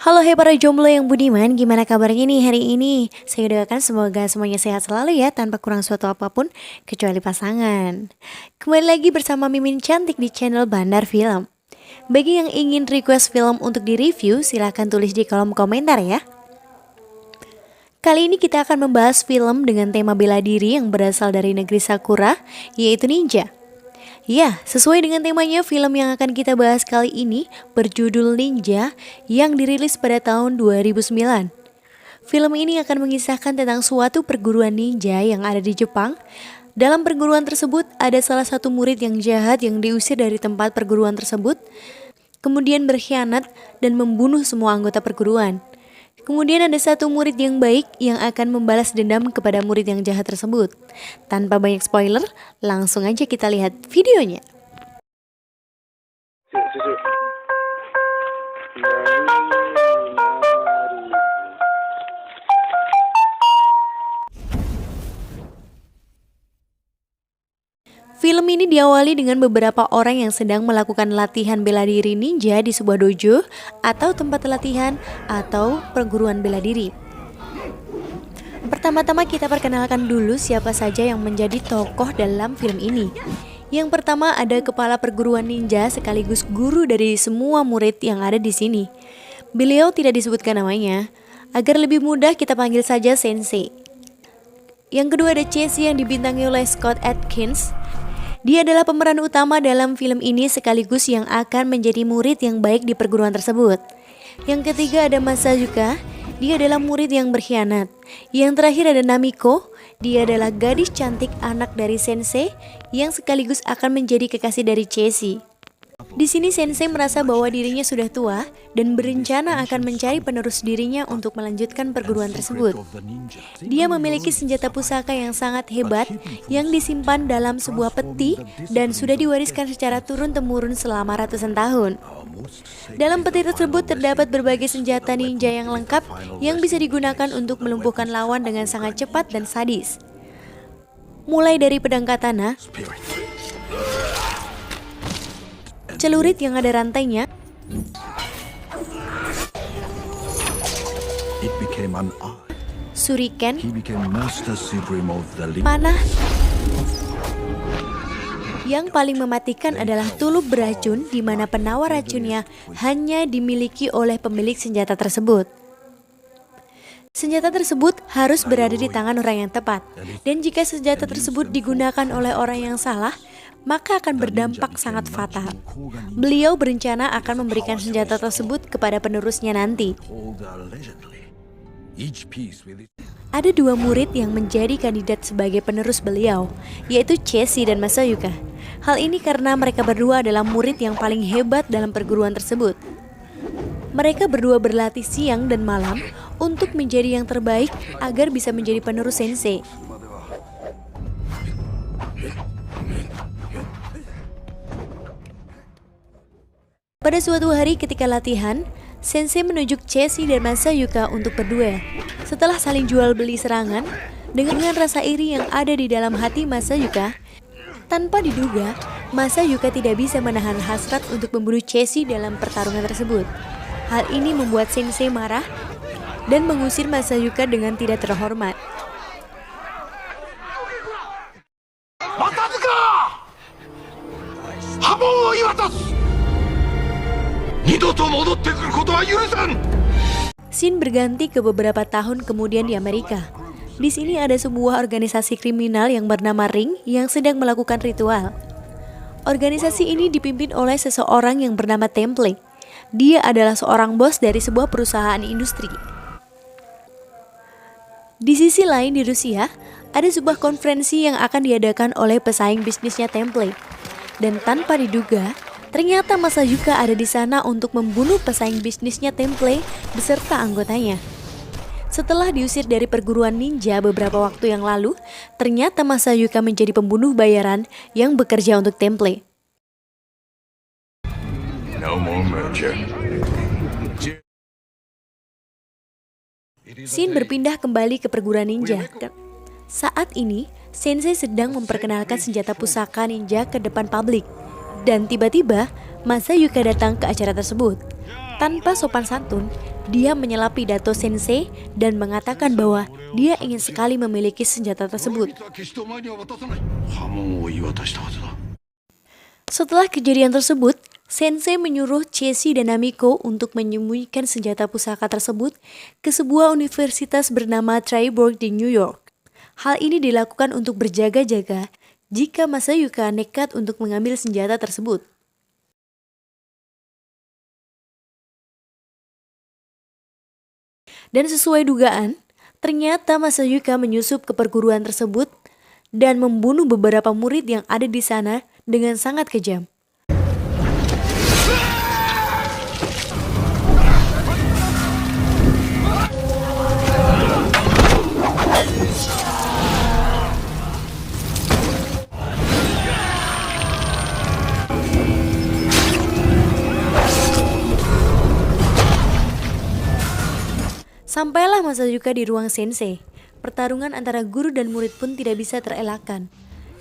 Halo hai para jomblo yang budiman, gimana kabarnya nih hari ini? Saya doakan semoga semuanya sehat selalu ya, tanpa kurang suatu apapun, kecuali pasangan. Kembali lagi bersama Mimin Cantik di channel Bandar Film. Bagi yang ingin request film untuk direview, silahkan tulis di kolom komentar ya. Kali ini kita akan membahas film dengan tema bela diri yang berasal dari negeri Sakura, yaitu ninja. Ya, sesuai dengan temanya, film yang akan kita bahas kali ini berjudul Ninja yang dirilis pada tahun 2009. Film ini akan mengisahkan tentang suatu perguruan ninja yang ada di Jepang. Dalam perguruan tersebut ada salah satu murid yang jahat yang diusir dari tempat perguruan tersebut, kemudian berkhianat dan membunuh semua anggota perguruan. Kemudian ada satu murid yang baik yang akan membalas dendam kepada murid yang jahat tersebut. Tanpa banyak spoiler, langsung aja kita lihat videonya. Film ini diawali dengan beberapa orang yang sedang melakukan latihan bela diri ninja di sebuah dojo atau tempat latihan atau perguruan bela diri. Pertama-tama kita perkenalkan dulu siapa saja yang menjadi tokoh dalam film ini. Yang pertama ada kepala perguruan ninja sekaligus guru dari semua murid yang ada di sini. Beliau tidak disebutkan namanya, agar lebih mudah kita panggil saja Sensei. Yang kedua ada Chase yang dibintangi oleh Scott Adkins. Dia adalah pemeran utama dalam film ini sekaligus yang akan menjadi murid yang baik di perguruan tersebut. Yang ketiga ada Masayuka, dia adalah murid yang berkhianat. Yang terakhir ada Namiko, dia adalah gadis cantik anak dari Sensei yang sekaligus akan menjadi kekasih dari Chase. Di sini Sensei merasa bahwa dirinya sudah tua dan berencana akan mencari penerus dirinya untuk melanjutkan perguruan tersebut. Dia memiliki senjata pusaka yang sangat hebat yang disimpan dalam sebuah peti dan sudah diwariskan secara turun-temurun selama ratusan tahun. Dalam peti tersebut terdapat berbagai senjata ninja yang lengkap yang bisa digunakan untuk melumpuhkan lawan dengan sangat cepat dan sadis. Mulai dari pedang katana, celurit yang ada rantainya, shuriken, panah. Yang paling mematikan adalah tulup beracun di mana penawar racunnya hanya dimiliki oleh pemilik senjata tersebut. Senjata tersebut harus berada di tangan orang yang tepat, dan jika senjata tersebut digunakan oleh orang yang salah, maka akan berdampak sangat fatal. Beliau berencana akan memberikan senjata tersebut kepada penerusnya nanti. Ada dua murid yang menjadi kandidat sebagai penerus beliau, yaitu Chase dan Masayuka. Hal ini karena mereka berdua adalah murid yang paling hebat dalam perguruan tersebut. Mereka berdua berlatih siang dan malam untuk menjadi yang terbaik agar bisa menjadi penerus Sensei. Pada suatu hari ketika latihan, Sensei menunjuk Chase dan Masayuka untuk berduel. Setelah saling jual beli serangan, dengan rasa iri yang ada di dalam hati Masayuka, tanpa diduga, Masayuka tidak bisa menahan hasrat untuk membunuh Chase dalam pertarungan tersebut. Hal ini membuat Sensei marah dan mengusir Masayuka dengan tidak terhormat. Scene berganti ke beberapa tahun kemudian di Amerika. Di sini ada sebuah organisasi kriminal yang bernama Ring yang sedang melakukan ritual. Organisasi ini dipimpin oleh seseorang yang bernama Temple. Dia adalah seorang bos dari sebuah perusahaan industri. Di sisi lain di Rusia, ada sebuah konferensi yang akan diadakan oleh pesaing bisnisnya Temple. Dan tanpa diduga, ternyata Masayuka ada di sana untuk membunuh pesaing bisnisnya Temple beserta anggotanya. Setelah diusir dari perguruan ninja beberapa waktu yang lalu, ternyata Masayuka menjadi pembunuh bayaran yang bekerja untuk Temple. Scene berpindah kembali ke perguruan ninja. Saat ini, Sensei sedang memperkenalkan senjata pusaka ninja ke depan publik. Dan tiba-tiba, Masayuka datang ke acara tersebut. Tanpa sopan santun, dia menyela pidato Sensei dan mengatakan bahwa dia ingin sekali memiliki senjata tersebut. Setelah kejadian tersebut, Sensei menyuruh Chessie dan Namiko untuk menyembunyikan senjata pusaka tersebut ke sebuah universitas bernama Triborg di New York. Hal ini dilakukan untuk berjaga-jaga jika Masayuka nekat untuk mengambil senjata tersebut. Dan sesuai dugaan, ternyata Masayuka menyusup ke perguruan tersebut dan membunuh beberapa murid yang ada di sana dengan sangat kejam. Sampailah Masayuka di ruang Sensei. Pertarungan antara guru dan murid pun tidak bisa terelakkan.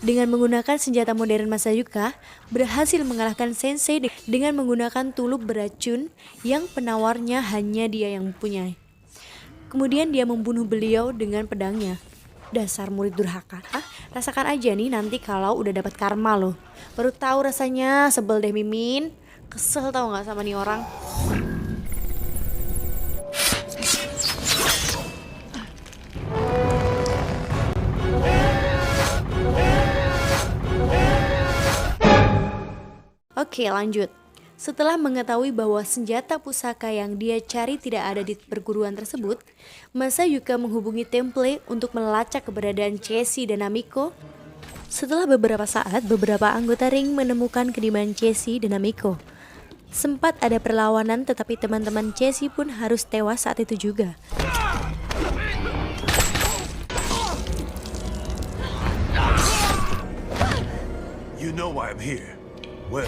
Dengan menggunakan senjata modern, Masayuka berhasil mengalahkan Sensei dengan menggunakan tulup beracun yang penawarnya hanya dia yang mempunyai. Kemudian dia membunuh beliau dengan pedangnya. Dasar murid durhaka. Rasakan aja nih nanti kalau udah dapat karma loh. Baru tahu rasanya, sebel deh Mimin. Kesel tau gak sama nih orang. Oke, lanjut. Setelah mengetahui bahwa senjata pusaka yang dia cari tidak ada di perguruan tersebut, Masayuka menghubungi Temple untuk melacak keberadaan Chessie dan Namiko. Setelah beberapa saat, beberapa anggota ring menemukan kediaman Chessie dan Namiko. Sempat ada perlawanan, tetapi teman-teman Chessie pun harus tewas saat itu juga. You know why I'm here. Well.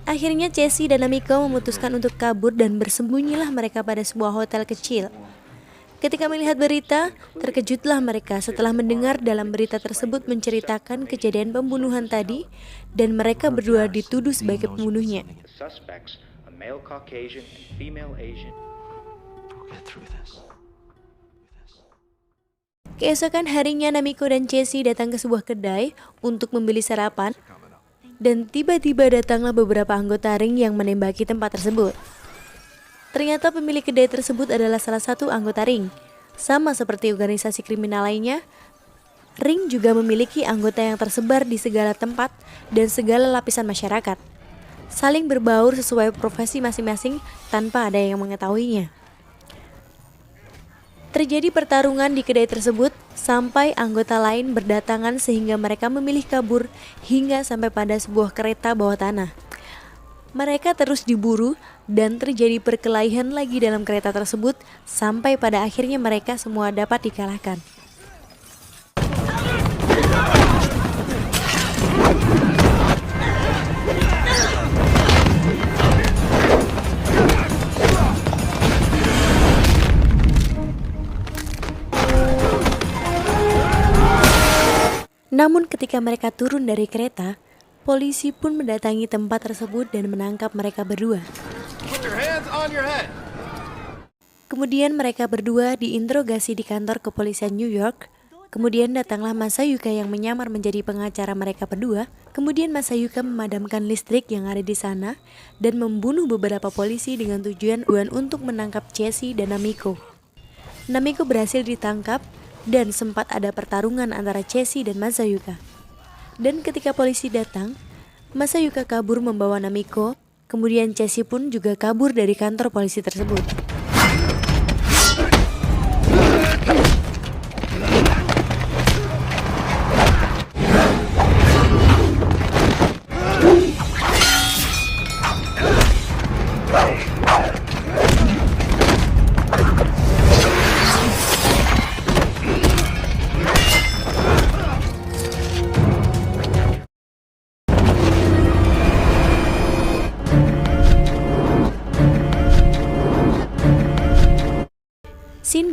Akhirnya Chessie dan Namiko memutuskan untuk kabur dan bersembunyilah mereka pada sebuah hotel kecil. Ketika melihat berita, terkejutlah mereka setelah mendengar dalam berita tersebut menceritakan kejadian pembunuhan tadi dan mereka berdua dituduh sebagai pembunuhnya. Keesokan harinya Namiko dan Chessie datang ke sebuah kedai untuk membeli sarapan dan tiba-tiba datanglah beberapa anggota ring yang menembaki tempat tersebut. Ternyata pemilik kedai tersebut adalah salah satu anggota ring. Sama seperti organisasi kriminal lainnya, ring juga memiliki anggota yang tersebar di segala tempat dan segala lapisan masyarakat. Saling berbaur sesuai profesi masing-masing tanpa ada yang mengetahuinya. Terjadi pertarungan di kedai tersebut sampai anggota lain berdatangan sehingga mereka memilih kabur hingga sampai pada sebuah kereta bawah tanah. Mereka terus diburu dan terjadi perkelahian lagi dalam kereta tersebut sampai pada akhirnya mereka semua dapat dikalahkan. Namun ketika mereka turun dari kereta, polisi pun mendatangi tempat tersebut dan menangkap mereka berdua. Kemudian mereka berdua diinterogasi di kantor kepolisian New York. Kemudian datanglah Masayuka yang menyamar menjadi pengacara mereka berdua. Kemudian Masayuka memadamkan listrik yang ada di sana dan membunuh beberapa polisi dengan tujuan untuk menangkap Chessie dan Namiko. Namiko berhasil ditangkap dan sempat ada pertarungan antara Chessie dan Masayuka. Dan ketika polisi datang, Masayuka kabur membawa Namiko, kemudian Chessie pun juga kabur dari kantor polisi tersebut.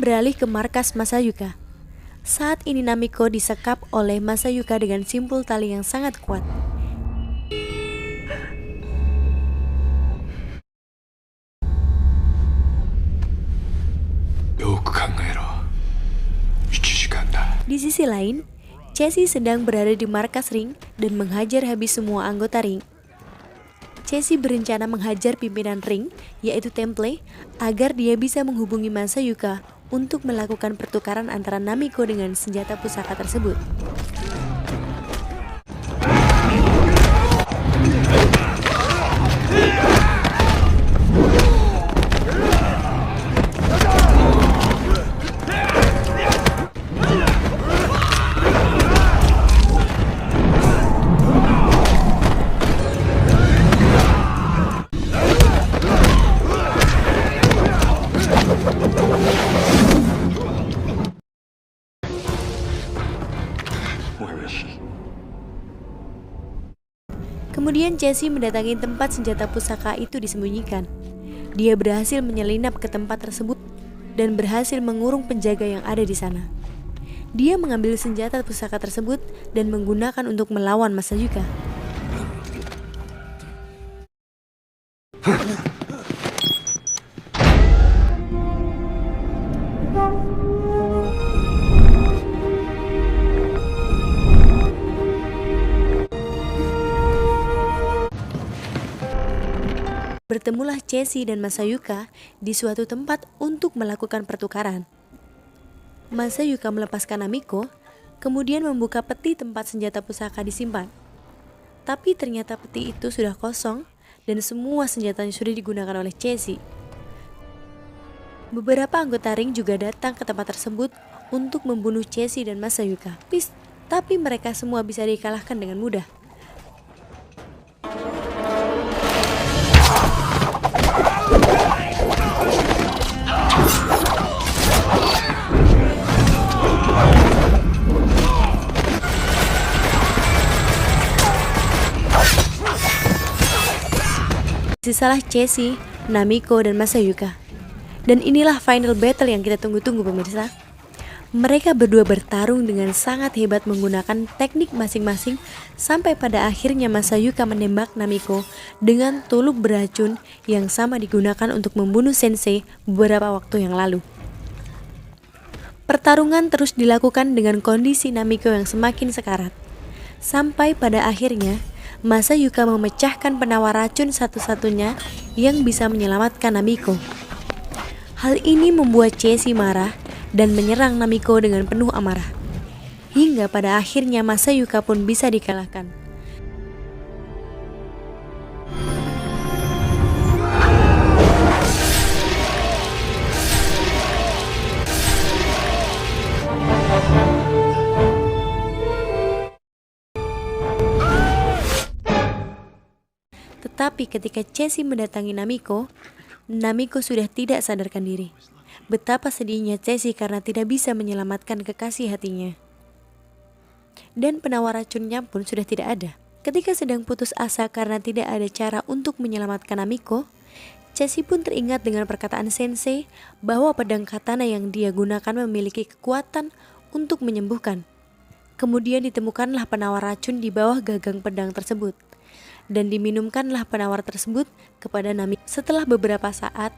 beralih ke markas Masayuka. Saat ini Namiko disekap oleh Masayuka dengan simpul tali yang sangat kuat. Di sisi lain, Chessie sedang berada di markas ring dan menghajar habis semua anggota ring. Chessie berencana menghajar pimpinan ring, yaitu Temple, agar dia bisa menghubungi Masayuka untuk melakukan pertukaran antara Namiko dengan senjata pusaka tersebut. Kemudian Chessie mendatangi tempat senjata pusaka itu disembunyikan. Dia berhasil menyelinap ke tempat tersebut dan berhasil mengurung penjaga yang ada di sana. Dia mengambil senjata pusaka tersebut dan menggunakan untuk melawan Masayuka. Bertemulah Chessie dan Masayuka di suatu tempat untuk melakukan pertukaran. Masayuka melepaskan Namiko, kemudian membuka peti tempat senjata pusaka disimpan. Tapi ternyata peti itu sudah kosong dan semua senjatanya sudah digunakan oleh Chessie. Beberapa anggota ring juga datang ke tempat tersebut untuk membunuh Chessie dan Masayuka. Tapi mereka semua bisa dikalahkan dengan mudah. Sisalah Chessie, Namiko, dan Masayuka. Dan inilah final battle yang kita tunggu-tunggu pemirsa. Mereka berdua bertarung dengan sangat hebat menggunakan teknik masing-masing sampai pada akhirnya Masayuka menembak Namiko dengan tuluk beracun yang sama digunakan untuk membunuh Sensei beberapa waktu yang lalu. Pertarungan terus dilakukan dengan kondisi Namiko yang semakin sekarat. Sampai pada akhirnya Masayuka memecahkan penawar racun satu-satunya yang bisa menyelamatkan Namiko. Hal ini membuat Chessie marah dan menyerang Namiko dengan penuh amarah. Hingga pada akhirnya Masayuka pun bisa dikalahkan. Tetapi ketika Chessie mendatangi Namiko, Namiko sudah tidak sadarkan diri. Betapa sedihnya Chessie karena tidak bisa menyelamatkan kekasih hatinya. Dan penawar racunnya pun sudah tidak ada. Ketika sedang putus asa karena tidak ada cara untuk menyelamatkan Namiko, Chessie pun teringat dengan perkataan Sensei bahwa pedang katana yang dia gunakan memiliki kekuatan untuk menyembuhkan. Kemudian ditemukanlah penawar racun di bawah gagang pedang tersebut. Dan diminumkanlah penawar tersebut kepada Namiko. Setelah beberapa saat,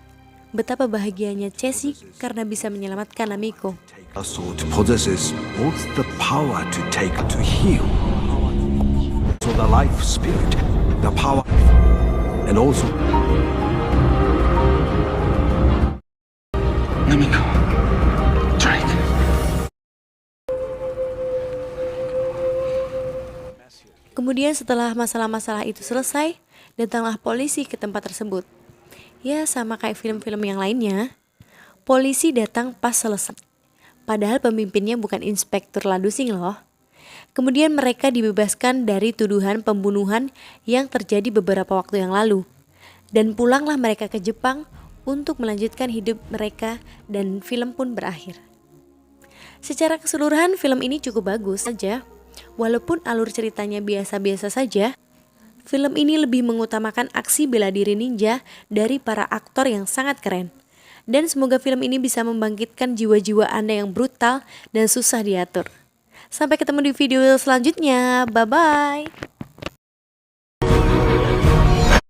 betapa bahagianya Chessie karena bisa menyelamatkan Namiko. A sword possesses both the power to take to heal, so the life spirit, the power, and also Namiko, Drake. Kemudian setelah masalah-masalah itu selesai, datanglah polisi ke tempat tersebut. Ya sama kayak film-film yang lainnya, polisi datang pas selesai. Padahal pemimpinnya bukan Inspektur Ladusing loh. Kemudian mereka dibebaskan dari tuduhan pembunuhan yang terjadi beberapa waktu yang lalu. Dan pulanglah mereka ke Jepang untuk melanjutkan hidup mereka dan film pun berakhir. Secara keseluruhan film ini cukup bagus saja. Walaupun alur ceritanya biasa-biasa saja, film ini lebih mengutamakan aksi bela diri ninja dari para aktor yang sangat keren. Dan semoga film ini bisa membangkitkan jiwa-jiwa Anda yang brutal dan susah diatur. Sampai ketemu di video selanjutnya. Bye-bye.